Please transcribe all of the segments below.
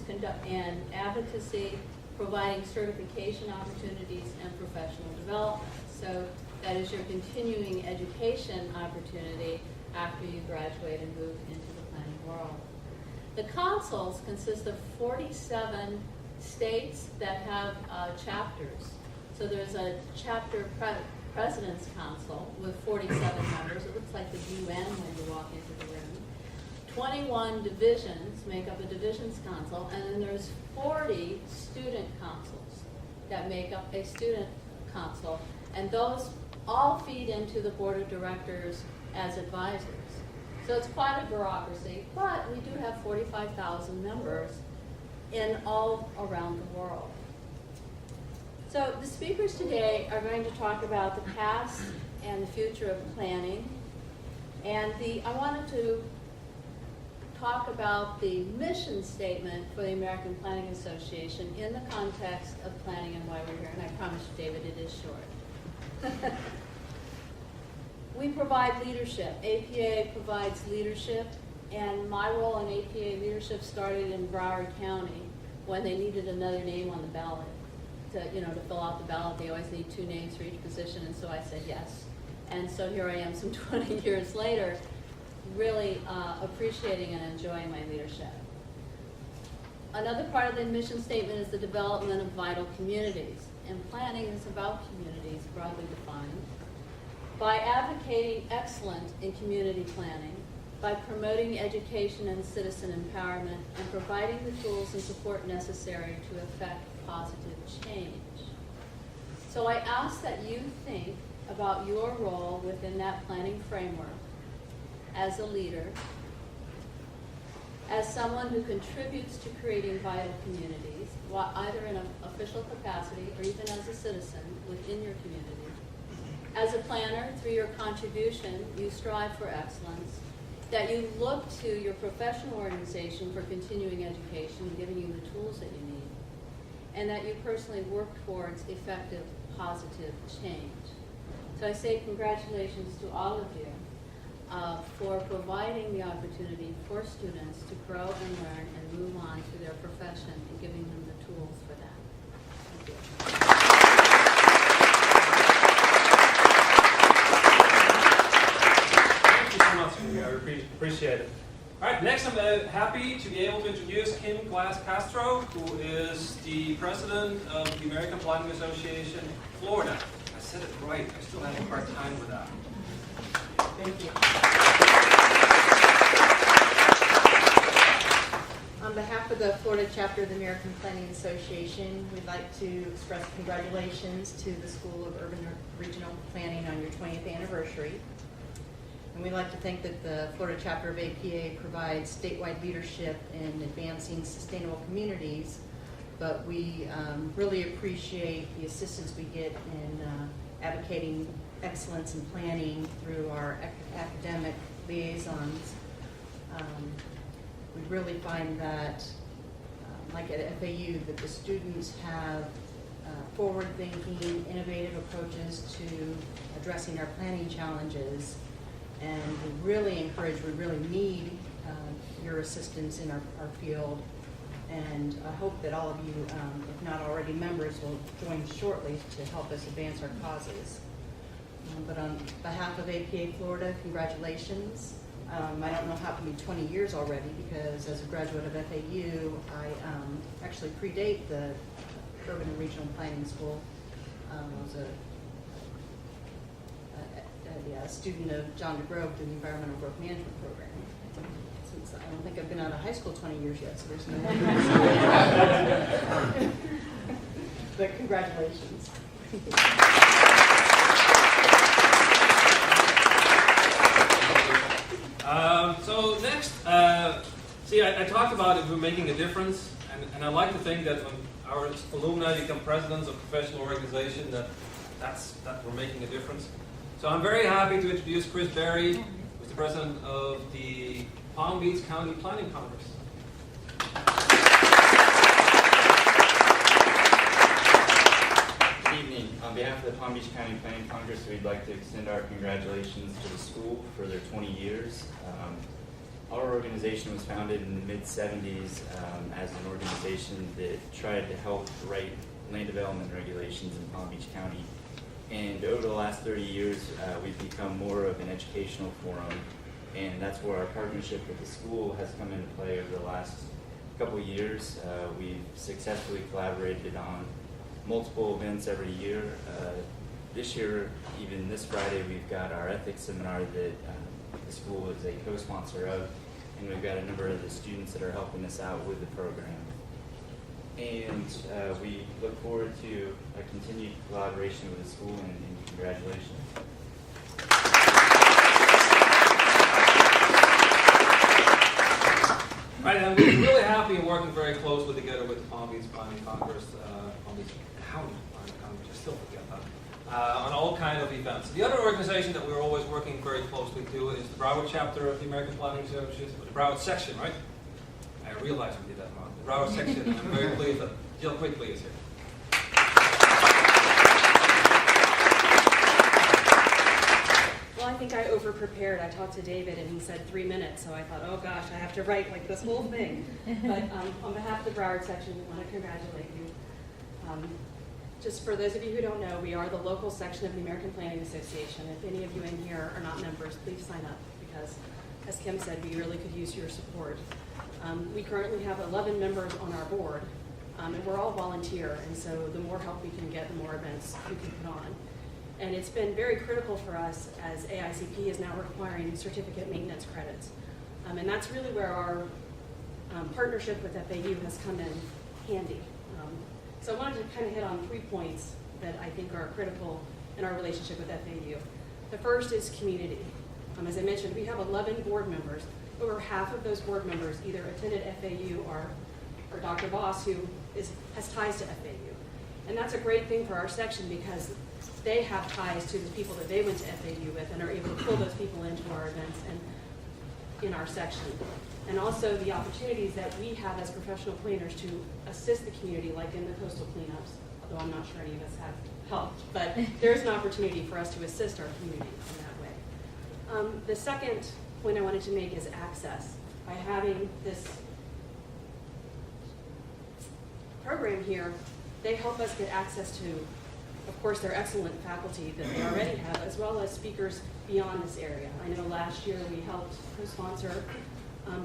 governance and advocacy, providing certification opportunities, and professional development. So that is your continuing education opportunity after you graduate and move into the planning world. The councils consist of 47 states that have chapters. So there's a chapter president's council with 47 members. It looks like the UN when you walk into the room. 21 divisions make up a divisions council, and then there's 40 student councils that make up a student council, and those all feed into the board of directors as advisors. So it's quite a bureaucracy, but we do have 45,000 members in all around the world. So the speakers today are going to talk about the past and the future of planning, and I wanted to talk about the mission statement for the American Planning Association in the context of planning and why we're here. And I promise you, David, it is short. We provide leadership. APA provides leadership, and my role in APA leadership started in Broward County when they needed another name on the ballot. To fill out the ballot, they always need 2 names for each position, and so I said yes. And so here I am some 20 years later, really appreciating and enjoying my leadership. Another part of the mission statement is the development of vital communities, and planning is about communities, broadly defined. By advocating excellence in community planning, by promoting education and citizen empowerment, and providing the tools and support necessary to effect positive change. So I ask that you think about your role within that planning framework as a leader, as someone who contributes to creating vital communities, either in an official capacity or even as a citizen within your community. As a planner, through your contribution, you strive for excellence, that you look to your professional organization for continuing education, giving you the tools that you need, and that you personally work towards effective, positive change. So I say congratulations to all of you for providing the opportunity for students to grow and learn and move on to their profession and giving them the tools for that. Thank you. Thank you so much, I really appreciate it. All right, next I'm happy to be able to introduce Kim Glass-Castro, who is the president of the American Planning Association, Florida. I said it right, I still have a hard time with that. Thank you. On behalf of the Florida chapter of the American Planning Association, we'd like to express congratulations to the School of Urban Regional Planning on your 20th anniversary. And we'd like to think that the Florida chapter of APA provides statewide leadership in advancing sustainable communities, but we really appreciate the assistance we get in advocating excellence in planning through our academic liaisons. We really find that, like at FAU, that the students have forward-thinking, innovative approaches to addressing our planning challenges. And we really need your assistance in our field. And I hope that all of you, if not already members, will join shortly to help us advance our causes. But on behalf of APA Florida, congratulations. I don't know how it can be 20 years already, because as a graduate of FAU, I actually predate the Urban and Regional Planning School. I was a student of John DeGrove through the Environmental Growth Management Program. Since I don't think I've been out of high school 20 years yet, so there's no but congratulations. So next, I talked about if we're making a difference, and I like to think that when our alumni become presidents of professional organization, that we're making a difference. So I'm very happy to introduce Chris Berry, who's the president of the Palm Beach County Planning Congress. Good evening. On behalf of the Palm Beach County Planning Congress, we'd like to extend our congratulations to the school for their 20 years. Our organization was founded in the mid-70s as an organization organization that tried to help write land development regulations in Palm Beach County. And over the last 30 years, we've become more of an educational forum, and that's where our partnership with the school has come into play over the last couple years. We've successfully collaborated on multiple events every year. This year, even this Friday, we've got our ethics seminar that the school is a co-sponsor of, and we've got a number of the students that are helping us out with the program. And we look forward to a continued collaboration with the school, and congratulations. Right, and we're really happy and working very closely together with the Palm Beach Planning Congress, Palm Beach County Planning Congress, I still forget that, on all kinds of events. The other organization that we're always working very closely to is the Broward chapter of the American Planning Association, the Broward section, right? I realize we did that wrong. The Broward section, I'm very pleased that Jill Quigley is here. Well, I think I over-prepared. I talked to David, and he said 3 minutes, so I thought, oh gosh, I have to write like this whole thing. But on behalf of the Broward section, we want to congratulate you. Just for those of you who don't know, we are the local section of the American Planning Association. If any of you in here are not members, please sign up, because as Kim said, we really could use your support. We currently have 11 members on our board, and we're all volunteer, and so the more help we can get, the more events we can put on. And it's been very critical for us as AICP is now requiring certificate maintenance credits. And that's really where our partnership with FAU has come in handy. So I wanted to kind of hit on 3 points that I think are critical in our relationship with FAU. The first is community. As I mentioned, we have 11 board members. Over half of those board members either attended FAU or Dr. Voss, who has ties to FAU. And that's a great thing for our section because they have ties to the people that they went to FAU with and are able to pull those people into our events and in our section. And also the opportunities that we have as professional planners to assist the community, like in the coastal cleanups, although I'm not sure any of us have helped, but there's an opportunity for us to assist our community in that way. The second point I wanted to make is access. By having this program here, they help us get access to, of course, their excellent faculty that they already have, as well as speakers beyond this area. I know last year we helped co-sponsor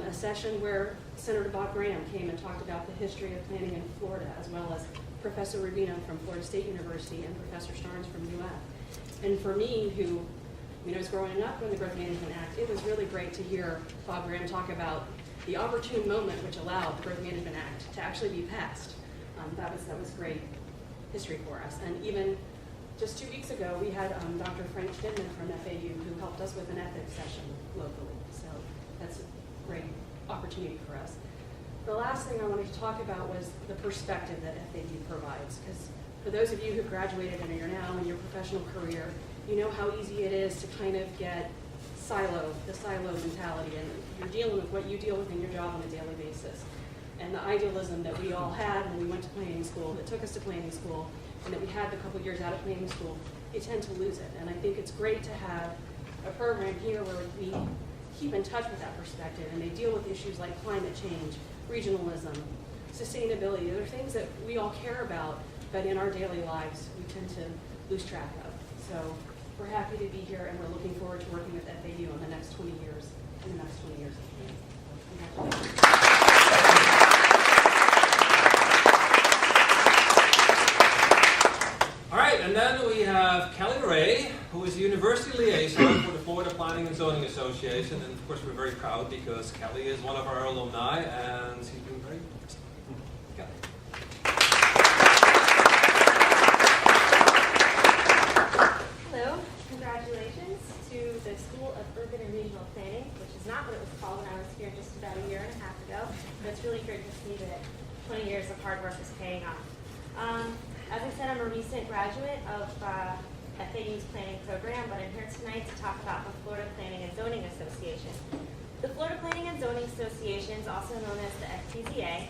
a session where Senator Bob Graham came and talked about the history of planning in Florida, as well as Professor Rubino from Florida State University and Professor Starnes from UF. And for me, who was growing up when the Growth Management Act, it was really great to hear Bob Graham talk about the opportune moment which allowed the Growth Management Act to actually be passed. That was great history for us. And even just 2 weeks ago, we had Dr. Frank Stedman from FAU who helped us with an ethics session locally. So that's a great opportunity for us. The last thing I wanted to talk about was the perspective that FAU provides. Because for those of you who graduated and are now in your professional career, you know how easy it is to kind of get the silo mentality, and you're dealing with what you deal with in your job on a daily basis. And the idealism that we all had when we went to planning school, that took us to planning school, and that we had the couple years out of planning school, you tend to lose it. And I think it's great to have a program here where we keep in touch with that perspective, and they deal with issues like climate change, regionalism, sustainability. They're things that we all care about, but in our daily lives, we tend to lose track of. So we're happy to be here, and we're looking forward to working with FAU in the next 20 years. Congratulations. All right, and then we have Kelly Ray, who is the University Liaison for the Florida Planning and Zoning Association. And of course, we're very proud because Kelly is one of our alumni, and she's doing very good. Kelly. Hello, congratulations to the School of Urban and Regional Planning, which is not what it was called when I was here just about a year and a half ago, but it's really great to see that 20 years of hard work is paying off. As I said, I'm a recent graduate of FAU's planning program, but I'm here tonight to talk about the Florida Planning and Zoning Association. The Florida Planning and Zoning Association is also known as the FPZA.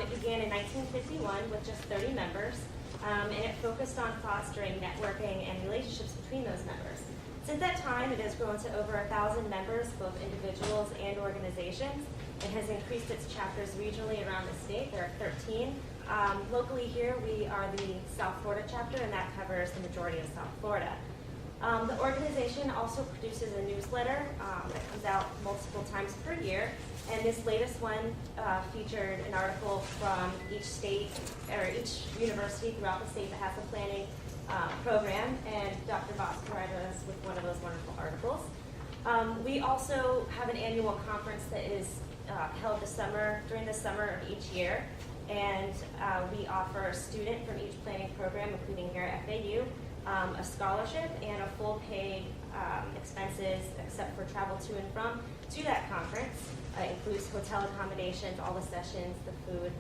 It began in 1951 with just 30 members, and it focused on fostering networking and relationships between those members. Since that time, it has grown to over 1,000 members, both individuals and organizations, and has increased its chapters regionally around the state. There are 13. Locally here, we are the South Florida chapter, and that covers the majority of South Florida. The organization also produces a newsletter that comes out multiple times per year, and this latest one featured an article from each state or each university throughout the state that has a planning program, and Dr. Voss provided us with one of those wonderful articles. We also have an annual conference that is held during the summer of each year, and we offer a student from each planning program, including here at FAU, a scholarship and a full paid expenses, except for travel to and from, to that conference. It includes hotel accommodations, all the sessions, the food,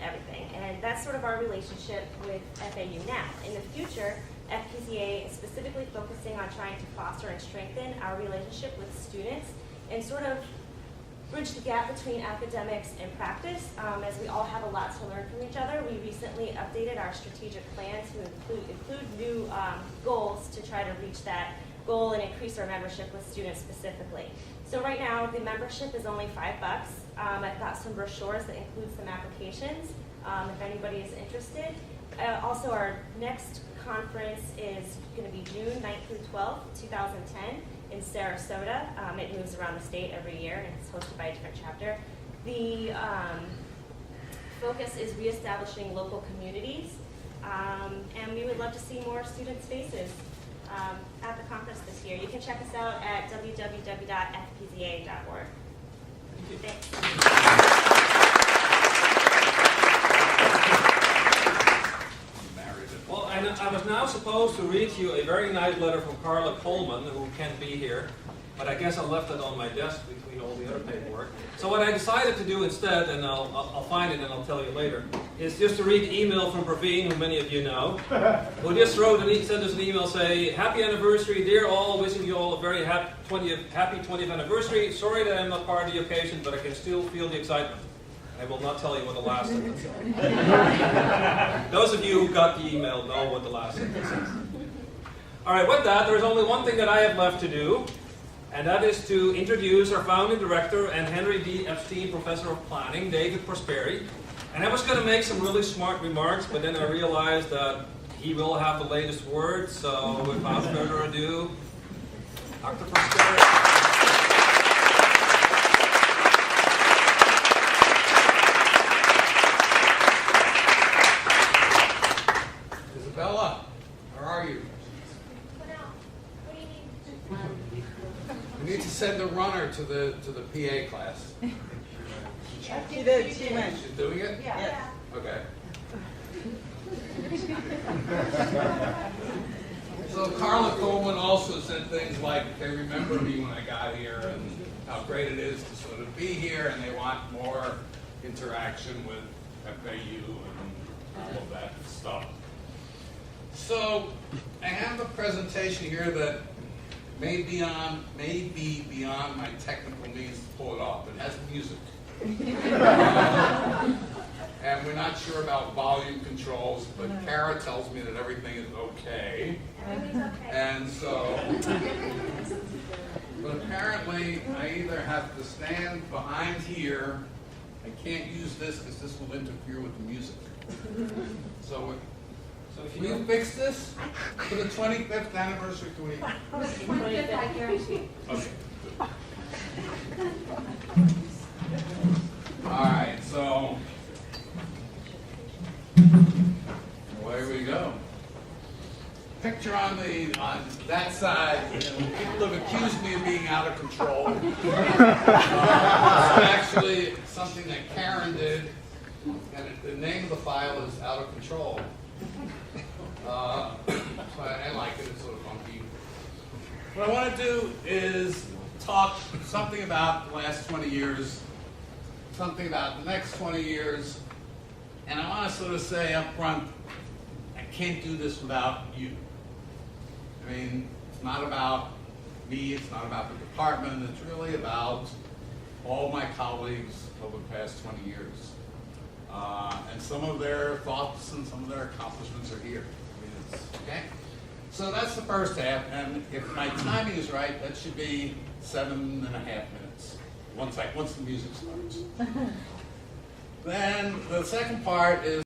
everything. And that's sort of our relationship with FAU now. In the future, FPCA is specifically focusing on trying to foster and strengthen our relationship with students and sort of bridge the gap between academics and practice, as we all have a lot to learn from each other. We recently updated our strategic plan to include new goals to try to reach that goal and increase our membership with students specifically. So right now, the membership is only $5. I've got some brochures that include some applications if anybody is interested. Also, our next conference is going to be June 9th through 12th, 2010. In Sarasota. It moves around the state every year, and it's hosted by a different chapter. The focus is reestablishing local communities, and we would love to see more student spaces at the conference this year. You can check us out at www.fpza.org. Thanks. Well, I was now supposed to read you a very nice letter from Carla Coleman, who can't be here, but I guess I left it on my desk between all the other paperwork. So what I decided to do instead, and I'll find it and I'll tell you later, is just to read the email from Praveen, who many of you know, who just sent us an email saying, "Happy anniversary, dear all, wishing you all a very happy 20th anniversary. Sorry that I'm not part of the occasion, but I can still feel the excitement." I will not tell you what the last sentence is. Those of you who got the email know what the last sentence is. All right, with that, there's only one thing that I have left to do, and that is to introduce our founding director and Henry D. Epstein Professor of Planning, David Prosperi. And I was going to make some really smart remarks, but then I realized that he will have the latest word, so without further ado, Dr. Prosperi. Bella, where are you? What do you need? We need to send a runner to the PA class. She did, she went. She's doing it? Yeah. Okay. So Carla Coleman also said things like they remember me when I got here and how great it is to sort of be here, and they want more interaction with FAU and all of that stuff. So I have a presentation here that may be beyond my technical means to pull it off. It has music. And we're not sure about volume controls, but Kara tells me that everything is okay. Everything's okay. And so, but apparently I either have to stand behind here. I can't use this because this will interfere with the music. So can you fix this for the 25th anniversary? Can we? 25th, I guarantee. Okay. All right, so away we go. Picture on that side. People have accused me of being out of control. It's actually something that Karen did, and the name of the file is Out of Control. So I like it. It's sort of funky. What I want to do is talk something about the last 20 years, something about the next 20 years, and I want to sort of say up front, I can't do this without you. I mean, it's not about me, it's not about the department, it's really about all my colleagues over the past 20 years. And some of their thoughts and some of their accomplishments are here. I mean, it's, okay? So that's the first half, and if my timing is right, that should be 7.5 minutes once the music starts. Then the second part is